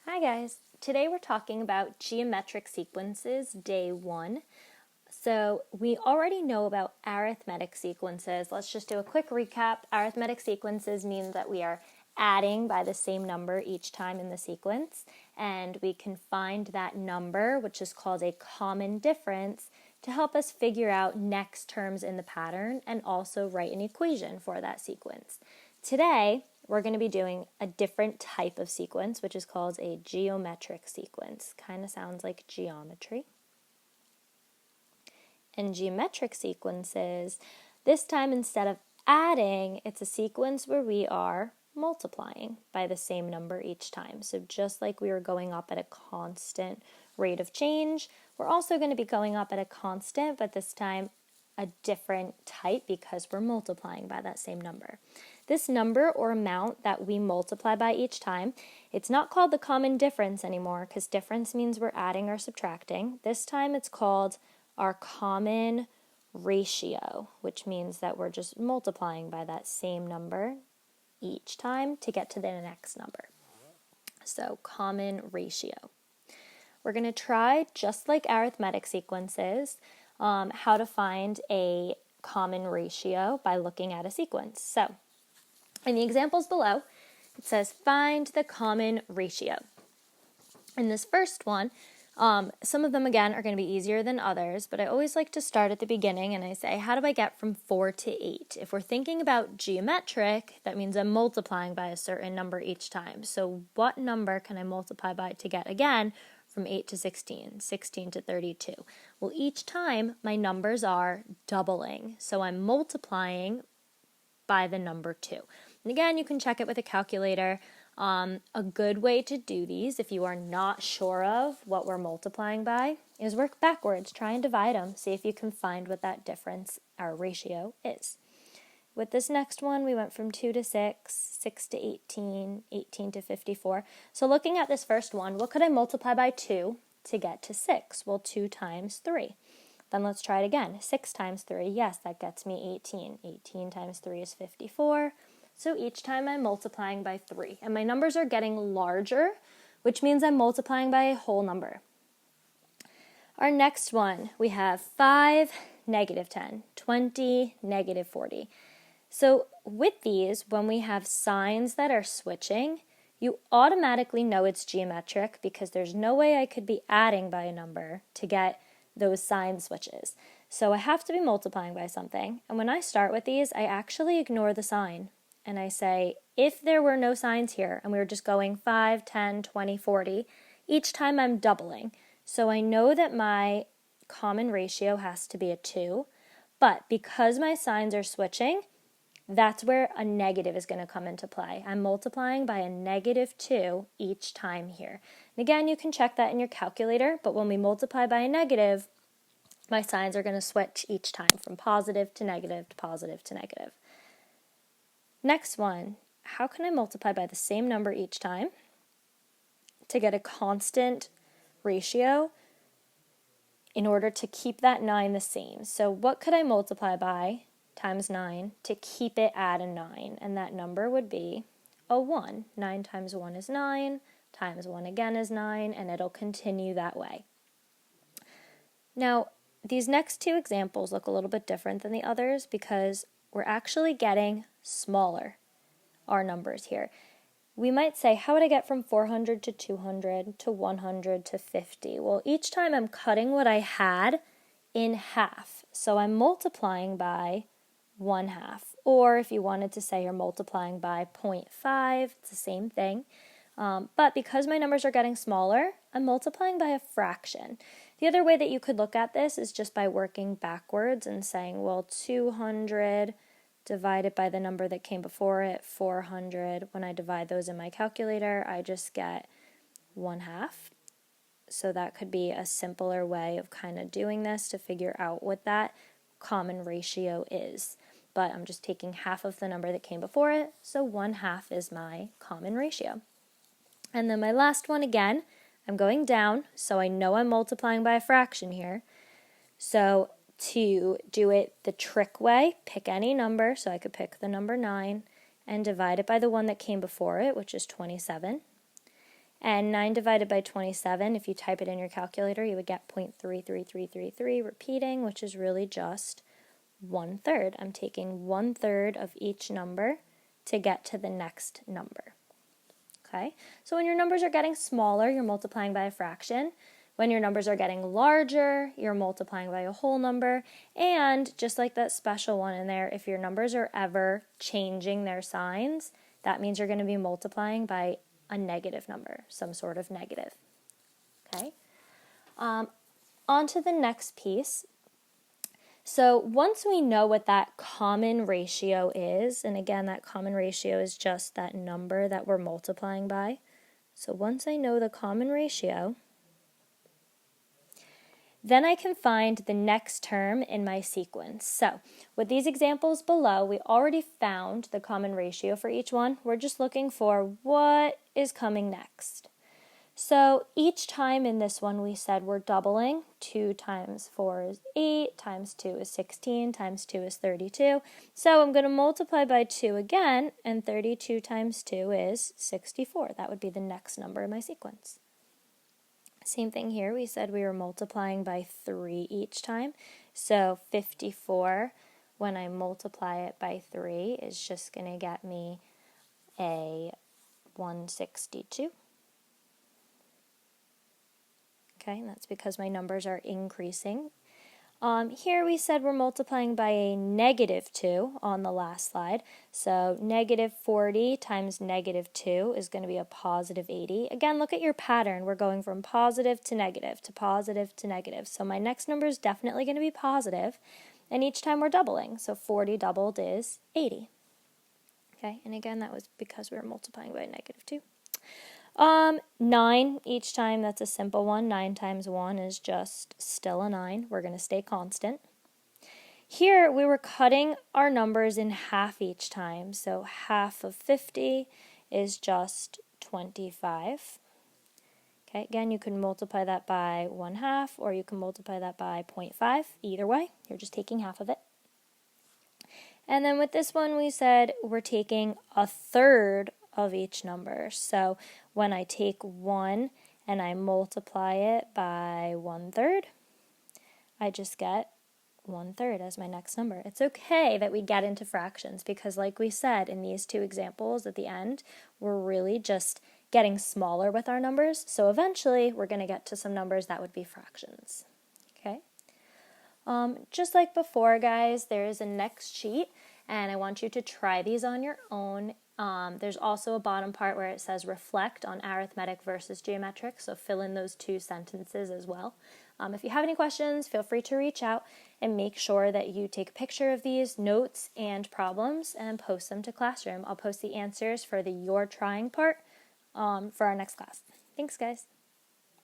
Hi guys, today we're talking about geometric sequences, day 1. So we already know about arithmetic sequences. Let's just do a quick recap. Arithmetic sequences mean that we are adding by the same number each time in the sequence, and we can find that number, which is called a common difference, to help us figure out next terms in the pattern and also write an equation for that sequence. Today, we're going to be doing a different type of sequence, which is called a geometric sequence. Kind of sounds like geometry. In geometric sequences, this time instead of adding, it's a sequence where we are multiplying by the same number each time. So just like we were going up at a constant rate of change, we're also going to be going up at a constant, but this time a different type because we're multiplying by that same number. This number or amount that we multiply by each time, it's not called the common difference anymore because difference means we're adding or subtracting. This time it's called our common ratio, which means that we're just multiplying by that same number each time to get to the next number. So common ratio. We're going to try, just like arithmetic sequences, how to find a common ratio by looking at a sequence. So in the examples below, it says find the common ratio. In this first one, some of them, again, are going to be easier than others, but I always like to start at the beginning and I say, how do I get from 4 to 8? If we're thinking about geometric, that means I'm multiplying by a certain number each time. So what number can I multiply by to get, again, from 8 to 16, 16 to 32? Well, each time my numbers are doubling, so I'm multiplying by the number 2. And again, you can check it with a calculator. A good way to do these, if you are not sure of what we're multiplying by, is work backwards. Try and divide them. See if you can find what that difference, our ratio, is. With this next one, we went from 2 to 6, 6 to 18, 18 to 54. So looking at this first one, what could I multiply by 2 to get to 6? Well, 2 times 3. Then let's try it again. 6 times 3, yes, that gets me 18. 18 times 3 is 54. So each time I'm multiplying by 3. And my numbers are getting larger, which means I'm multiplying by a whole number. Our next one, we have 5, negative 10, 20, negative 40. So with these, when we have signs that are switching, you automatically know it's geometric because there's no way I could be adding by a number to get those sign switches. So I have to be multiplying by something. And when I start with these, I actually ignore the sign. And I say, if there were no signs here and we were just going 5, 10, 20, 40, each time I'm doubling. So I know that my common ratio has to be a 2. But because my signs are switching, that's where a negative is going to come into play. I'm multiplying by a negative 2 each time here. And again, you can check that in your calculator, but when we multiply by a negative, my signs are going to switch each time from positive to negative to positive to negative. Next one, how can I multiply by the same number each time to get a constant ratio in order to keep that 9 the same? So what could I multiply by times 9 to keep it at a 9? And that number would be a 1. 9 times 1 is 9, times 1 again is 9, and it'll continue that way. Now, these next two examples look a little bit different than the others because we're actually getting smaller, our numbers here. We might say, how would I get from 400 to 200 to 100 to 50? Well, each time I'm cutting what I had in half. So I'm multiplying by 1/2. Or if you wanted to say you're multiplying by 0.5, it's the same thing. But because my numbers are getting smaller, I'm multiplying by a fraction. The other way that you could look at this is just by working backwards and saying, well, 200 divided by the number that came before it, 400. When I divide those in my calculator, I just get 1/2. So that could be a simpler way of kind of doing this to figure out what that common ratio is. But I'm just taking half of the number that came before it, so 1/2 is my common ratio. And then my last one again, I'm going down, so I know I'm multiplying by a fraction here. So to do it the trick way, pick any number, so I could pick the number 9, and divide it by the one that came before it, which is 27. And 9 divided by 27, if you type it in your calculator, you would get 0.33333 repeating, which is really just 1/3. I'm taking 1/3 of each number to get to the next number. Okay, so when your numbers are getting smaller, you're multiplying by a fraction. When your numbers are getting larger, you're multiplying by a whole number. And just like that special one in there, if your numbers are ever changing their signs, that means you're going to be multiplying by a negative number, some sort of negative. Okay, on to the next piece. So once we know what that common ratio is, and again, that common ratio is just that number that we're multiplying by. So once I know the common ratio, then I can find the next term in my sequence. So with these examples below, we already found the common ratio for each one. We're just looking for what is coming next. So each time in this one we said we're doubling. 2 times 4 is 8, times 2 is 16, times 2 is 32. So I'm going to multiply by 2 again, and 32 times 2 is 64. That would be the next number in my sequence. Same thing here, we said we were multiplying by 3 each time. So 54, when I multiply it by 3, is just going to get me a 162. Okay, and that's because my numbers are increasing. Here we said we're multiplying by a -2 on the last slide. So -40 times -2 is going to be a +80. Again, look at your pattern. We're going from positive to negative to positive to negative. So my next number is definitely going to be positive, and each time we're doubling. So 40 doubled is 80. Okay, and again, that was because we were multiplying by -2. 9 each time, that's a simple one. 9 times 1 is just still a 9. We're going to stay constant. Here we were cutting our numbers in half each time. So half of 50 is just 25. Okay, again, you can multiply that by 1/2, or you can multiply that by 0.5. Either way, you're just taking half of it. And then with this one, we said we're taking 1/3 of each number. So when I take 1 and I multiply it by 1/3, I just get 1/3 as my next number. It's okay that we get into fractions because, like we said in these two examples at the end, we're really just getting smaller with our numbers. So eventually we're going to get to some numbers that would be fractions. Okay? Just like before, guys, there is a next sheet, and I want you to try these on your own. There's also a bottom part where it says reflect on arithmetic versus geometric, so fill in those 2 sentences as well. If you have any questions, feel free to reach out, and make sure that you take a picture of these notes and problems and post them to Classroom. I'll post the answers for the You're Trying part for our next class. Thanks, guys.